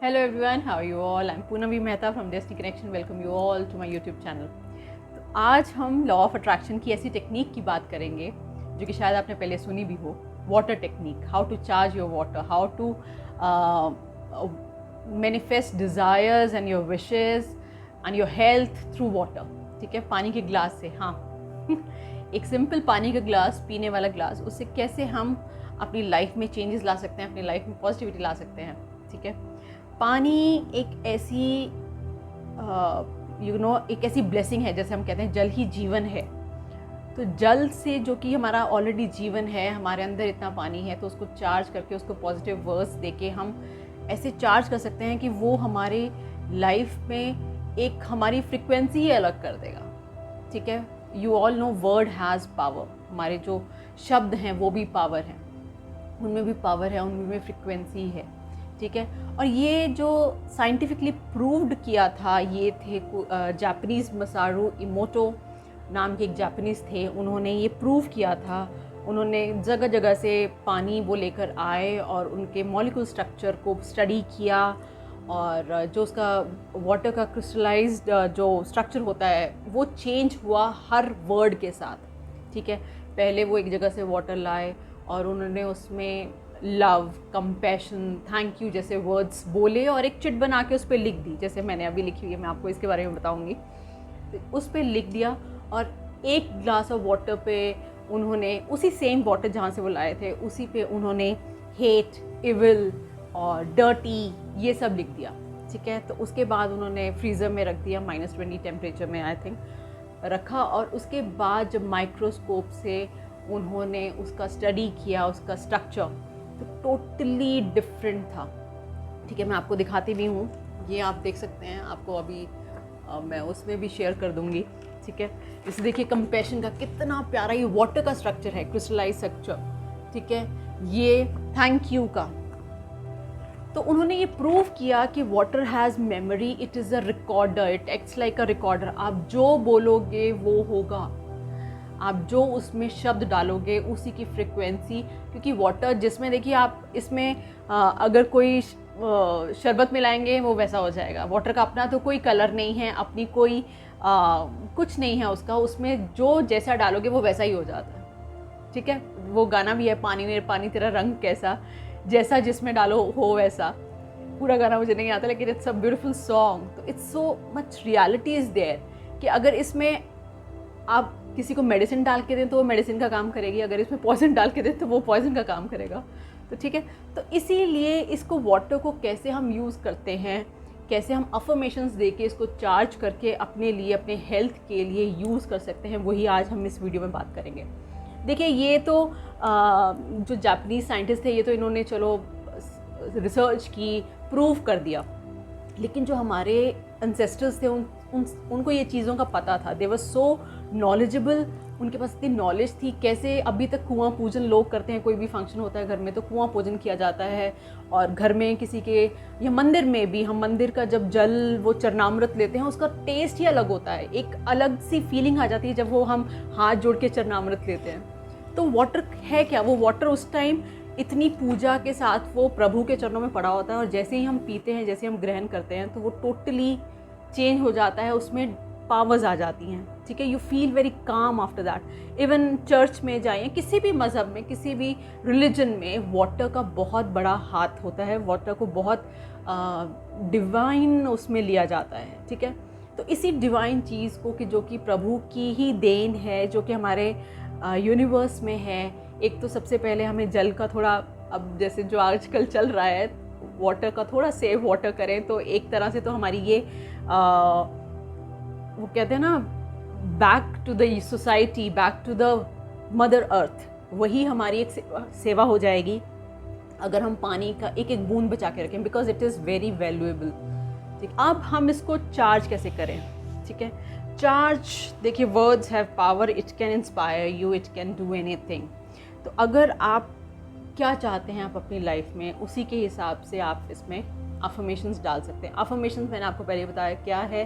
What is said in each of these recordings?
Hello everyone, how are you all? I'm Poonam Mehta from Destiny Connection. Welcome you all to my YouTube channel. तो आज हम law of attraction की ऐसी technique की बात करेंगे जो कि शायद आपने पहले सुनी भी हो, water technique. How to charge your water, how to manifest desires and your wishes and your health through water. ठीक है, पानी के ग्लास से. हाँ एक सिंपल पानी का ग्लास, पीने वाला ग्लास, उससे कैसे हम अपनी लाइफ में चेंजेस ला सकते हैं, अपनी लाइफ में पॉजिटिविटी ला सकते हैं. ठीक है, पानी एक ऐसी एक ऐसी ब्लेसिंग है, जैसे हम कहते हैं जल ही जीवन है. तो जल से, जो कि हमारा ऑलरेडी जीवन है, हमारे अंदर इतना पानी है, तो उसको चार्ज करके, उसको पॉजिटिव वर्ड्स देके हम ऐसे चार्ज कर सकते हैं कि वो हमारे लाइफ में एक हमारी फ्रिक्वेंसी ही अलग कर देगा. ठीक है, you all know word has power. हमारे जो शब्द हैं वो भी पावर हैं, उनमें भी पावर है, उनमें भी फ्रिक्वेंसी है. ठीक है, और ये जो साइंटिफिकली प्रूव्ड किया था, ये थे जापानीज़ मसारू इमोटो नाम के एक जापानीज़ थे. उन्होंने ये प्रूव किया था. उन्होंने जगह जगह से पानी वो लेकर आए और उनके मॉलिक्यूल स्ट्रक्चर को स्टडी किया, और जो उसका वाटर का क्रिस्टलाइज्ड जो स्ट्रक्चर होता है वो चेंज हुआ हर वर्ड के साथ. ठीक है, पहले वो एक जगह से वाटर लाए और उन्होंने उसमें लव, कंपैशन, थैंक यू जैसे वर्ड्स बोले और एक चिट बना के उस पर लिख दी, जैसे मैंने अभी लिखी हुई है, मैं आपको इसके बारे में बताऊंगी. तो उस पर लिख दिया, और एक ग्लास ऑफ वाटर पे उन्होंने, उसी सेम वाटर जहाँ से वो लाए थे, उसी पे उन्होंने हेट, इविल और डर्टी ये सब लिख दिया. ठीक है, तो उसके बाद उन्होंने फ्रीज़र में रख दिया, -20 टेम्परेचर में आई थिंक रखा, और उसके बाद जब माइक्रोस्कोप से उन्होंने उसका स्टडी किया, उसका स्ट्रक्चर, तो टोटली डिफरेंट था. ठीक है, मैं आपको दिखाती भी हूँ, ये आप देख सकते हैं. आपको अभी मैं उसमें भी शेयर कर दूँगी. ठीक है, इसे देखिए, कंपैशन का कितना प्यारा ये वाटर का स्ट्रक्चर है, क्रिस्टलाइज स्ट्रक्चर. ठीक है, ये थैंक यू का. तो उन्होंने ये प्रूव किया कि water has memory, it is a recorder, it acts like a recorder. आप जो बोलोगे वो होगा, आप जो उसमें शब्द डालोगे उसी की फ्रिक्वेंसी. क्योंकि वाटर, जिसमें देखिए आप इसमें अगर कोई शरबत मिलाएंगे वो वैसा हो जाएगा. वाटर का अपना तो कोई कलर नहीं है, अपनी कोई कुछ नहीं है उसका, उसमें जो जैसा डालोगे वो वैसा ही हो जाता है. ठीक है, वो गाना भी है, पानी में पानी तेरा रंग कैसा, जैसा जिसमें डालो हो वैसा. पूरा गाना मुझे नहीं आता, लेकिन इट्स अ ब्यूटीफुल सॉन्ग. तो it's so much reality is there कि अगर इसमें आप किसी को मेडिसिन डाल के दें तो वो मेडिसिन का काम करेगी, अगर इसमें पॉइजन डाल के दें तो वो पॉइजन का काम करेगा. तो ठीक है, तो इसीलिए इसको, वाटर को कैसे हम यूज़ करते हैं, कैसे हम अफर्मेशंस दे के इसको चार्ज करके अपने लिए, अपने हेल्थ के लिए यूज़ कर सकते हैं, वही आज हम इस वीडियो में बात करेंगे. देखिए, ये तो जो जापानीज़ साइंटिस्ट थे, ये तो इन्होंने चलो रिसर्च की, प्रूव कर दिया. लेकिन जो हमारे एंसेस्टर्स थे, उनको ये चीज़ों का पता था. दे वर सो नॉलेजेबल, उनके पास इतनी नॉलेज थी. कैसे अभी तक कुआं पूजन लोग करते हैं, कोई भी फंक्शन होता है घर में तो कुआं पूजन किया जाता है. और घर में किसी के, या मंदिर में भी, हम मंदिर का जब जल, वो चरणामृत लेते हैं, उसका टेस्ट ही अलग होता है. एक अलग सी फीलिंग आ जाती है जब वो हम हाथ जोड़ के चरणामृत लेते हैं. तो वाटर है क्या, वो वाटर उस टाइम इतनी पूजा के साथ वो प्रभु के चरणों में पड़ा होता है, और जैसे ही हम पीते हैं, जैसे हम ग्रहण करते हैं, तो वो टोटली चेंज हो जाता है, उसमें पावर्स आ जाती हैं. ठीक है, you feel very calm after that. Even church में जाइए, किसी भी मज़हब में, किसी भी रिलीजन में, वाटर का बहुत बड़ा हाथ होता है. वाटर को बहुत डिवाइन उसमें लिया जाता है. ठीक है, तो इसी डिवाइन चीज़ को, कि जो कि प्रभु की ही देन है, जो कि हमारे यूनिवर्स में है. एक तो सबसे पहले हमें जल का थोड़ा, अब जैसे जो आजकल चल रहा है, वाटर का थोड़ा सेव वाटर करें, तो एक तरह से तो हमारी ये वो कहते हैं ना, back to the society, back to the mother earth, वही हमारी एक सेवा हो जाएगी अगर हम पानी का एक एक बूंद बचा के रखें, because it is very valuable. ठीक, अब हम इसको चार्ज कैसे करें. ठीक है, चार्ज, देखिए, words have power, it can inspire you, it can do anything. तो अगर आप क्या चाहते हैं आप अपनी लाइफ में, उसी के हिसाब से आप इसमें अफर्मेशंस डाल सकते हैं. अफर्मेशंस मैंने आपको पहले बताया क्या है,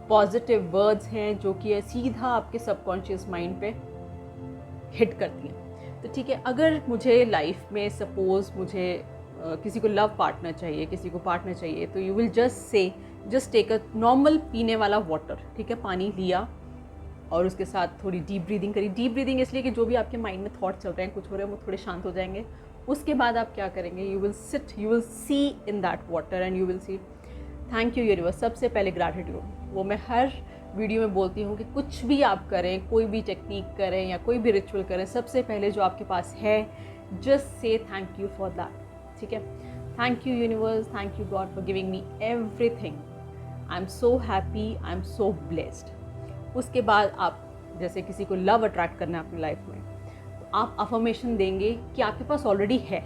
पॉजिटिव वर्ड्स हैं जो कि सीधा आपके सबकॉन्शियस माइंड पे हिट करती हैं. तो ठीक है, अगर मुझे लाइफ में, सपोज़ मुझे किसी को लव पार्टनर चाहिए, किसी को पार्टनर चाहिए, तो you will just take a normal पीने वाला वाटर, ठीक है, पानी लिया और उसके साथ थोड़ी डीप ब्रीदिंग करी। डीप ब्रीदिंग इसलिए कि जो भी आपके माइंड में थॉट चल रहे हैं, कुछ हो रहे हैं, वो थोड़े शांत हो जाएंगे। उसके बाद आप क्या करेंगे, you will see in that water and you will see thank you universe. सबसे पहले ग्रैटिट्यूड, वो मैं हर वीडियो में बोलती हूँ कि कुछ भी आप करें, कोई भी टेक्निक करें या कोई भी रिचुअल करें, सबसे पहले जो आपके पास है just say thank you for that, ठीक है। Thank you universe, thank you God for giving me everything, I am so happy, I am so blessed. उसके बाद आप जैसे किसी को लव अट्रैक्ट करना है अपनी लाइफ में, तो आप अफर्मेशन देंगे कि आपके पास ऑलरेडी है,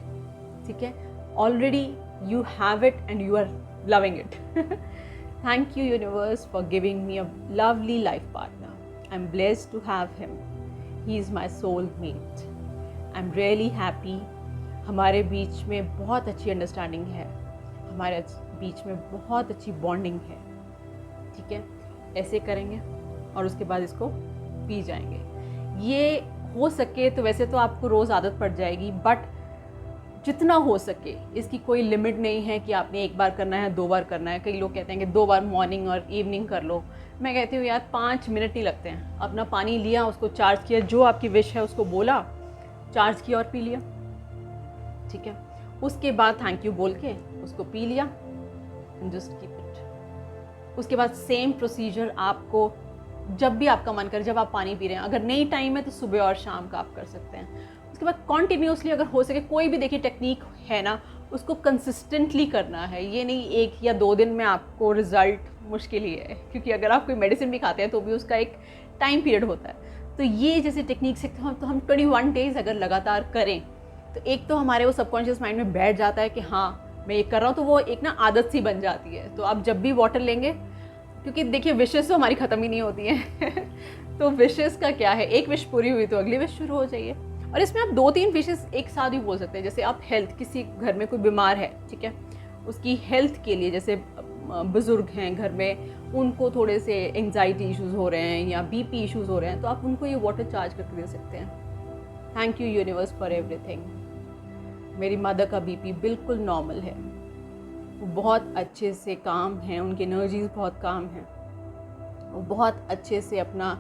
ठीक है, already you have it and you are loving it. Thank you universe for giving me a lovely life partner. I'm blessed to have him. He is my soul mate. I'm really happy. हमारे बीच में बहुत अच्छी understanding है, हमारे बीच में बहुत अच्छी bonding है, ठीक है। ऐसे करेंगे और उसके बाद इसको पी जाएंगे। ये हो सके तो वैसे तो आपको रोज़ आदत पड़ जाएगी, बट जितना हो सके, इसकी कोई लिमिट नहीं है कि आपने एक बार करना है, 2 बार करना है। कई लोग कहते हैं कि 2 बार मॉर्निंग और इवनिंग कर लो। मैं कहती हूँ यार 5 मिनट नहीं लगते हैं। अपना पानी लिया, उसको चार्ज किया, जो आपकी विश है उसको बोला, चार्ज किया और पी लिया, ठीक है। उसके बाद थैंक यू बोल के उसको पी लिया, जस्ट कीप इट। उसके बाद सेम प्रोसीजर आपको जब भी आपका मन करे, जब आप पानी पी रहे हैं, अगर नहीं टाइम है तो सुबह और शाम का आप कर सकते हैं। उसके बाद कॉन्टिन्यूसली अगर हो सके, कोई भी देखिए टेक्निक है ना, उसको कंसिस्टेंटली करना है। ये नहीं 1 या 2 दिन में आपको रिजल्ट, मुश्किल ही है, क्योंकि अगर आप कोई मेडिसिन भी खाते हैं तो भी उसका एक टाइम पीरियड होता है। तो ये जैसे टेक्निक से तो हम 21 डेज़ अगर लगातार करें तो एक तो हमारे वो सबकॉन्शियस माइंड में बैठ जाता है कि हाँ मैं ये कर रहा हूँ, तो वो एक ना आदत सी बन जाती है। तो आप जब भी वाटर लेंगे, क्योंकि देखिए विशेस तो हमारी ख़त्म ही नहीं होती हैं तो विशेस का क्या है, एक विश पूरी हुई तो अगली विश शुरू हो जाइए। और इसमें आप 2-3 विशेस एक साथ भी बोल सकते हैं। जैसे आप हेल्थ, किसी घर में कोई बीमार है, ठीक है, उसकी हेल्थ के लिए, जैसे बुज़ुर्ग हैं घर में, उनको थोड़े से एंग्जाइटी इश्यूज़ हो रहे हैं या बीपी इश्यूज़ हो रहे हैं, तो आप उनको ये वाटर चार्ज करके दे सकते हैं। Thank you universe for everything. मेरी मदर का बीपी बिल्कुल नॉर्मल है, वो बहुत अच्छे से काम हैं, उनकी एनर्जीज बहुत काम हैं, वो बहुत अच्छे से अपना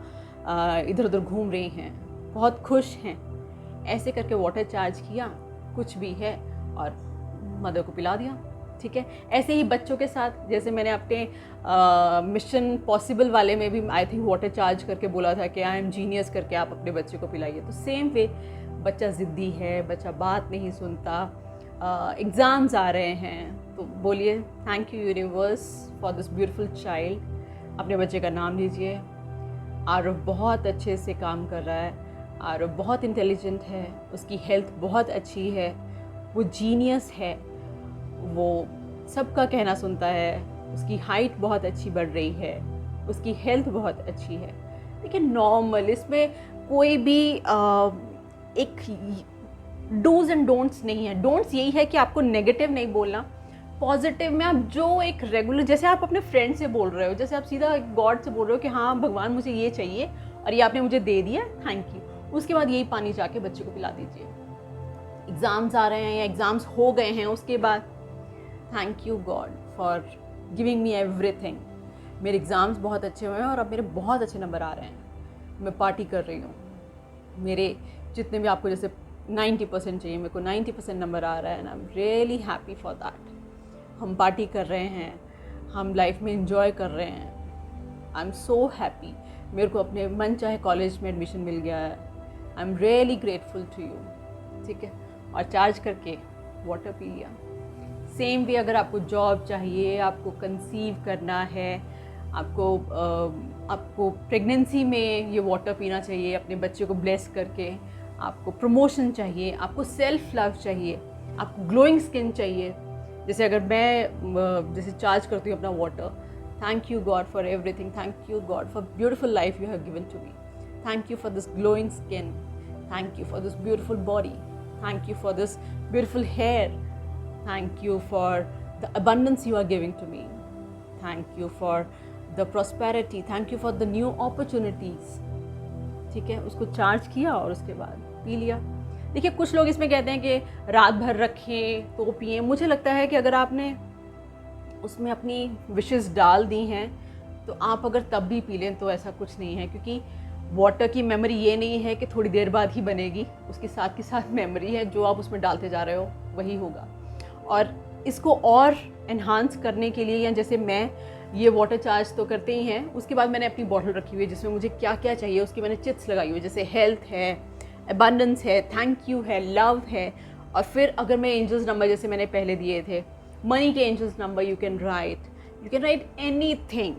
इधर उधर घूम रही हैं, बहुत खुश हैं। ऐसे करके वाटर चार्ज किया, कुछ भी है, और मदर को पिला दिया, ठीक है। ऐसे ही बच्चों के साथ, जैसे मैंने अपने मिशन पॉसिबल वाले में भी आई थिंक वाटर चार्ज करके बोला था कि आई एम जीनियस करके आप अपने बच्चे को पिलाइए। तो सेम वे, बच्चा ज़िद्दी है, बच्चा बात नहीं सुनता, एग्ज़ाम्स आ रहे हैं, तो बोलिए thank you universe for this beautiful child. अपने बच्चे का नाम लीजिए। आरव बहुत अच्छे से काम कर रहा है, आरव बहुत इंटेलिजेंट है, उसकी हेल्थ बहुत अच्छी है, वो जीनियस है, वो सबका कहना सुनता है, उसकी हाइट बहुत अच्छी बढ़ रही है, उसकी हेल्थ बहुत अच्छी है। लेकिन नॉर्मल, इसमें कोई भी एक डूज एंड डोंट्स नहीं है। डोंट्स यही है कि आपको नेगेटिव नहीं बोलना, पॉजिटिव में आप जो एक रेगुलर, जैसे आप अपने फ्रेंड से बोल रहे हो, जैसे आप सीधा गॉड से बोल रहे हो कि हाँ भगवान मुझे ये चाहिए और ये आपने मुझे दे दिया, थैंक यू। उसके बाद यही पानी जाके बच्चे को पिला दीजिए। एग्ज़ाम्स आ रहे हैं या एग्ज़ाम्स हो गए हैं, उसके बाद thank you God for giving me everything. मेरे एग्ज़ाम्स बहुत अच्छे हुए हैं और अब मेरे बहुत अच्छे नंबर आ रहे हैं, मैं पार्टी कर रही हूँ। मेरे जितने भी आपको जैसे 90% चाहिए, मेरे को 90% नंबर आ रहा है, I am really happy for that. हम पार्टी कर रहे हैं, हम लाइफ में इंजॉय कर रहे हैं, आई एम सो हैप्पी। मेरे को अपने मन चाहे कॉलेज में एडमिशन मिल गया है, I am really grateful to you, ठीक है। और चार्ज करके वाटर पी लिया। सेम वे, अगर आपको जॉब चाहिए, आपको कंसीव करना है, आपको प्रेगनेंसी में ये वाटर पीना चाहिए अपने बच्चे को ब्लेस करके, आपको प्रमोशन चाहिए, आपको सेल्फ लव चाहिए, आपको ग्लोइंग स्किन चाहिए। जैसे अगर मैं जैसे चार्ज करती हूँ अपना water, thank you God for everything, thank you God for beautiful life you have given to me, thank you for this glowing skin, thank you for this beautiful body, thank you for this beautiful hair, thank you for the abundance you are giving to me, thank you for the prosperity, thank you for the new opportunities, ठीक है। उसको charge किया और उसके बाद P लिया। देखिए कुछ लोग इसमें कहते हैं कि रात भर रखें तो पिएं। मुझे लगता है कि अगर आपने उसमें अपनी विशेस डाल दी हैं तो आप अगर तब भी पी लें तो ऐसा कुछ नहीं है, क्योंकि वाटर की मेमोरी ये नहीं है कि थोड़ी देर बाद ही बनेगी, उसके साथ के साथ मेमोरी है, जो आप उसमें डालते जा रहे हो वही होगा। और इसको और एनहांस करने के लिए, या जैसे मैं ये वाटर चार्ज तो करते ही हैं, उसके बाद मैंने अपनी बॉटल रखी हुई है जिसमें मुझे क्या क्या चाहिए उसकी मैंने चिट्स लगाई हुई है, जैसे हेल्थ है, अबंडेंस है, थैंक यू है, लव है। और फिर अगर मैं एंजल्स नंबर जैसे मैंने पहले दिए थे, मनी के angels number you can write anything,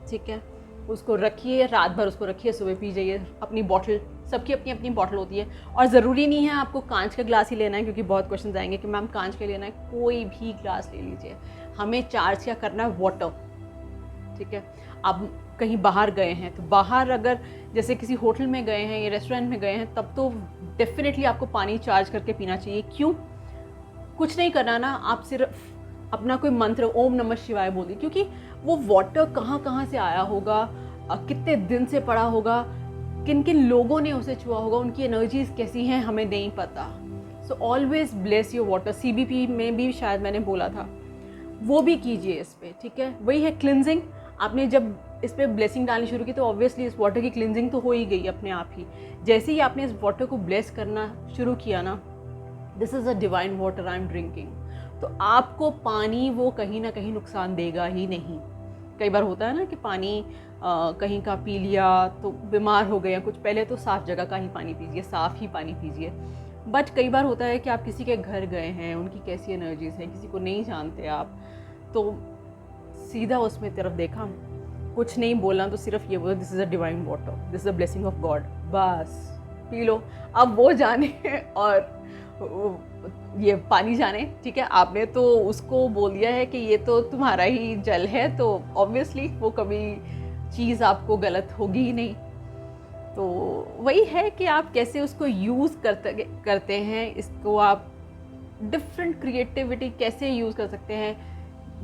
ठीक है। उसको रखिए, रात भर उसको रखिए, सुबह पी जाइए। अपनी बॉटल, सबकी अपनी अपनी बॉटल होती है, और ज़रूरी नहीं है आपको कांच का ग्लास ही लेना है, क्योंकि बहुत क्वेश्चन आएंगे कि मैम कांच का लेना है। कोई भी ग्लास ले लीजिए, हमें चार्ज क्या करना है, वाटर, ठीक है। आप कहीं बाहर गए हैं तो बाहर अगर जैसे किसी होटल में गए हैं या रेस्टोरेंट में गए हैं, तब तो डेफिनेटली आपको पानी चार्ज करके पीना चाहिए। क्यों? कुछ नहीं करना ना, आप सिर्फ अपना कोई मंत्र ओम नमः शिवाय बोलिए, क्योंकि वो वाटर कहाँ कहाँ से आया होगा, कितने दिन से पड़ा होगा, किन किन लोगों ने उसे छुआ होगा, उनकी एनर्जीज कैसी हैं हमें नहीं पता। So always bless your water. CBP में भी शायद मैंने बोला था, वो भी कीजिए इस पर, ठीक है। वही है क्लिनजिंग। आपने जब इस पर ब्लेसिंग डालनी शुरू की तो ऑब्वियसली इस वाटर की क्लिनजिंग तो हो ही गई अपने आप ही। जैसे ही आपने इस वाटर को ब्लेस करना शुरू किया ना, this is a divine water I am drinking, तो आपको पानी वो कहीं ना कहीं नुकसान देगा ही नहीं। कई बार होता है ना कि पानी कहीं का पी लिया तो बीमार हो गए, कुछ पहले तो साफ़ जगह का ही पानी पीजिए, साफ़ ही पानी पीजिए। बट कई बार होता है कि आप किसी के घर गए हैं, उनकी कैसी एनर्जीज हैं, किसी को नहीं जानते आप, तो सीधा उसमें तरफ देखा, कुछ नहीं बोला, तो सिर्फ ये बोला this is a divine water, this is a blessing of God, बस पी लो। अब वो जाने और ये पानी जाने, ठीक है। आपने तो उसको बोल दिया है कि ये तो तुम्हारा ही जल है, तो ऑब्वियसली वो कभी चीज़ आपको गलत होगी ही नहीं। तो वही है कि आप कैसे उसको यूज़ करते हैं, इसको आप डिफरेंट क्रिएटिविटी कैसे यूज़ कर सकते हैं,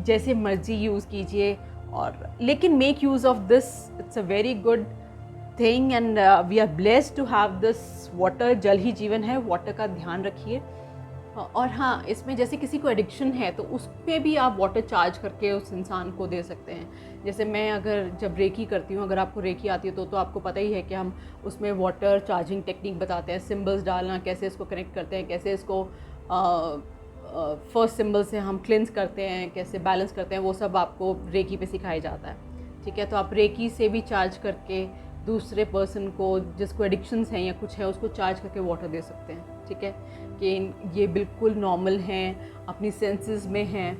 जैसे मर्जी यूज़ कीजिए। और लेकिन make use of this, it's a very good thing and we are blessed to have this water. जल ही जीवन है, वाटर का ध्यान रखिए। और हाँ, इसमें जैसे किसी को एडिक्शन है तो उस पर भी आप वाटर चार्ज करके उस इंसान को दे सकते हैं। जैसे मैं अगर जब रेकी करती हूँ, अगर आपको रेकी आती है तो आपको पता ही है कि हम उसमें वाटर चार्जिंग टेक्निक बताते हैं, सिंबल्स डालना, कैसे इसको कनेक्ट करते हैं, कैसे इसको फर्स्ट सिंबल से हम क्लिंस करते हैं, कैसे बैलेंस करते हैं, वो सब आपको रेकी पे सिखाया जाता है, ठीक है। तो आप रेकी से भी चार्ज करके दूसरे पर्सन को जिसको एडिक्शंस हैं या कुछ है उसको चार्ज करके वाटर दे सकते हैं, ठीक है। कि ये बिल्कुल नॉर्मल हैं, अपनी सेंसेस में हैं,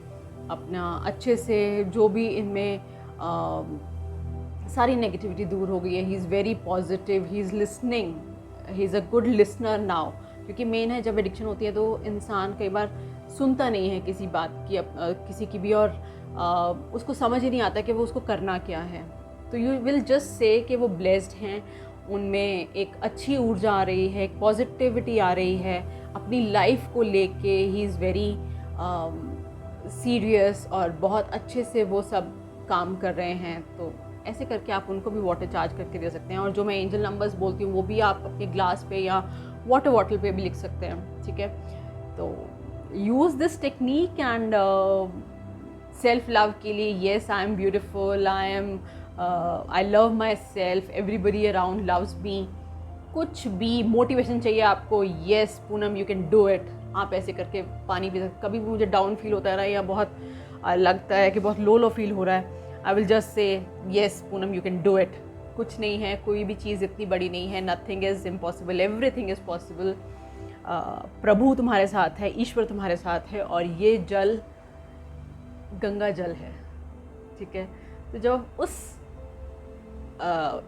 अपना अच्छे से जो भी इनमें सारी नेगेटिविटी दूर हो गई है। He is very positive, he is listening, he is a good listener now. क्योंकि मेन है जब एडिक्शन होती है तो इंसान कई बार सुनता नहीं है किसी बात की, किसी की भी, और उसको समझ ही नहीं आता कि वो उसको करना क्या है। तो यू विल जस्ट से कि वो ब्लेस्ड हैं, उनमें एक अच्छी ऊर्जा आ रही है, एक पॉजिटिविटी आ रही है अपनी लाइफ को लेके। ही इज़ वेरी सीरियस और बहुत अच्छे से वो सब काम कर रहे हैं। तो ऐसे करके आप उनको भी वाटर चार्ज करके दे सकते हैं। और जो मैं एंजल नंबर्स बोलती हूँ वो भी आप अपने ग्लास पे या वाटर बॉटल पे भी लिख सकते हैं, ठीक है। तो use this technique and self love के लिए, yes I am beautiful, I love my self, everybody around loves me. कुछ भी मोटिवेशन चाहिए आपको, yes Poonam you can do it, आप ऐसे करके पानी पी सकते। कभी भी मुझे डाउन फील होता है ना, या बहुत लगता है कि बहुत लो फील हो रहा है, I will just say yes Poonam you can do it. कुछ नहीं है, कोई भी चीज़ इतनी बड़ी नहीं है, nothing is impossible, everything is possible. प्रभु तुम्हारे साथ है, ईश्वर तुम्हारे साथ है, और ये जल गंगा जल है, ठीक है। तो जब उस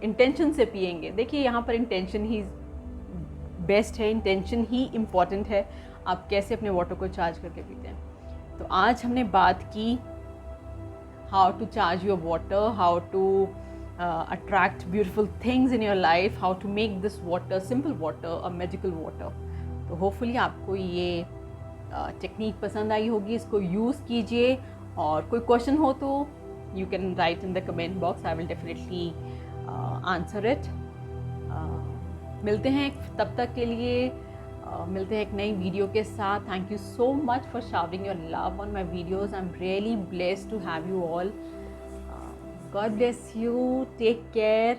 इंटेंशन से पिएंगे, देखिए यहाँ पर इंटेंशन ही बेस्ट है, इंटेंशन ही इम्पॉर्टेंट है, आप कैसे अपने वाटर को चार्ज करके पीते हैं। तो आज हमने बात की how to charge your water, how to attract beautiful things in your life, how to make this water, simple water, a magical water. तो होपफुली आपको ये टेक्निक पसंद आई होगी, इसको यूज़ कीजिए। और कोई क्वेश्चन हो तो you can write in the comment box, I will definitely answer it. मिलते हैं तब तक के लिए, मिलते हैं एक नई वीडियो के साथ. Thank you so much for showering your love on my videos. I am really blessed to have you all. God bless you. Take care.